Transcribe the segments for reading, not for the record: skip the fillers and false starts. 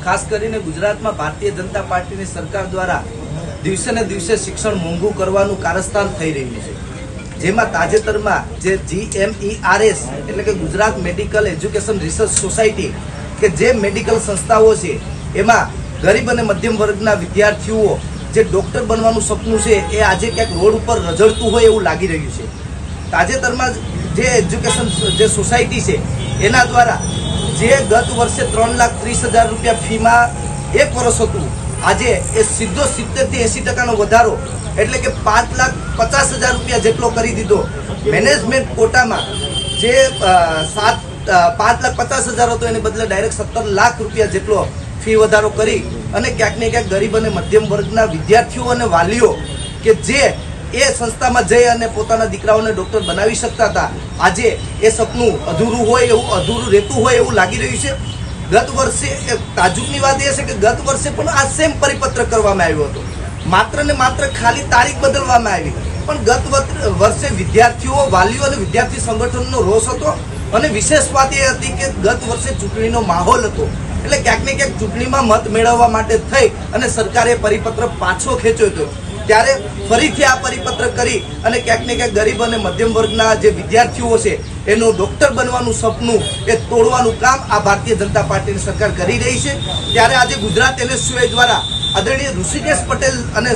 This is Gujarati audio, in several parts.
ખાસ કરીને ગુજરાતમાં ભારતીય જનતા પાર્ટીની સરકાર દ્વારા દિવસે ને દિવસે શિક્ષણ મોંઘું કરવાનું કારસ્તાન થઈ રહ્યું છે, જેમાં તાજેતરમાં જે GMERS એટલે કે Gujarat medical education research society કે જે મેડિકલ સંસ્થાઓ છે એમાં ગરીબ અને મધ્યમ વર્ગના વિદ્યાર્થીઓ જે ડોક્ટર બનવાનું સપનું છે એ આજે ક્યાંક રોડ ઉપર રઝળતું હોય એવું લાગી રહ્યું છે। તાજેતરમાં જે એજ્યુકેશન જે સોસાયટી છે એના દ્વારા જે ગત વર્ષે 3,30,000 રૂપિયા ફીમાં 1 વર્ષ હતું, આજે એ સીધો 70 થી 80% વધારો એટલે કે 5,50,000 રૂપિયા જેટલો કરી દીધો। મેનેજમેન્ટ કોટામાં જે 5,50,000 હતો એને બદલે ડાયરેક્ટ 17 લાખ રૂપિયા જેટલો ફી વધારો કરી અને ક્યાંક ને ક્યાંક ગરીબ અને મધ્યમ વર્ગના વિદ્યાર્થીઓ અને વાલીઓ કે જે એ સંસ્થામાં જઈ અને પોતાના દીકરાઓને ડોક્ટર બનાવી શકતા હતા, આજે એ સપનું અધૂરું હોય એવું અધૂરું રહેતું હોય એવું લાગી રહ્યું છે। ગત વર્ષે તાજુબની વાત એ છે કે ગત વર્ષે પણ આ સેમ પરિપત્ર કરવામાં આવ્યો હતો, માત્ર ને માત્ર ખાલી તારીખ બદલવામાં આવી, પણ ગત વર્ષે વિદ્યાર્થીઓ, વાલીઓ અને વિદ્યાર્થી સંગઠનનો રોષ હતો અને વિશેષ વાત એ હતી કે ગત વર્ષે ચૂંટણીનો માહોલ હતો એટલે ક્યાંક ને ક્યાંક ચૂંટણીમાં મત મેળવવા માટે થઈ અને સરકારે પરિપત્ર પાછો ખેંચ્યો હતો। ત્યારે ફરીથી આ પરિપત્ર કરી અને ક્યાંક ને ક્યાંક ગરીબ અને મધ્યમ વર્ગના જે વિદ્યાર્થીઓ છે એનું ડોક્ટર બનવાનું સપનું એ તોડવાનું કામ આ ભારતીય જનતા પાર્ટીની સરકાર કરી રહી છે। ત્યારે આજે ગુજરાત NSUI દ્વારા આદરણીય ઋષિકેશ પટેલ અને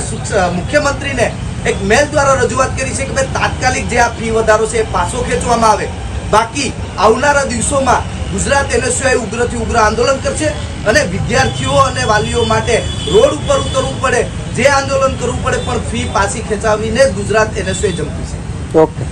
મુખ્યમંત્રીને એક મેલ દ્વારા રજૂઆત કરી છે કે ભાઈ તાત્કાલિક જે આ ફી વધારો છે એ પાછો ખેંચવામાં આવે, બાકી આવનારા દિવસોમાં ગુજરાત NSUI ઉગ્રથી ઉગ્ર આંદોલન કરશે અને વિદ્યાર્થીઓ અને વાલીઓ માટે રોડ ઉપર ઉતરવું પડે, જે આંદોલન કરવું પડે, પણ ફી પાછી ખેંચાવીને ગુજરાત NSUI જંપી છે। ઓકે।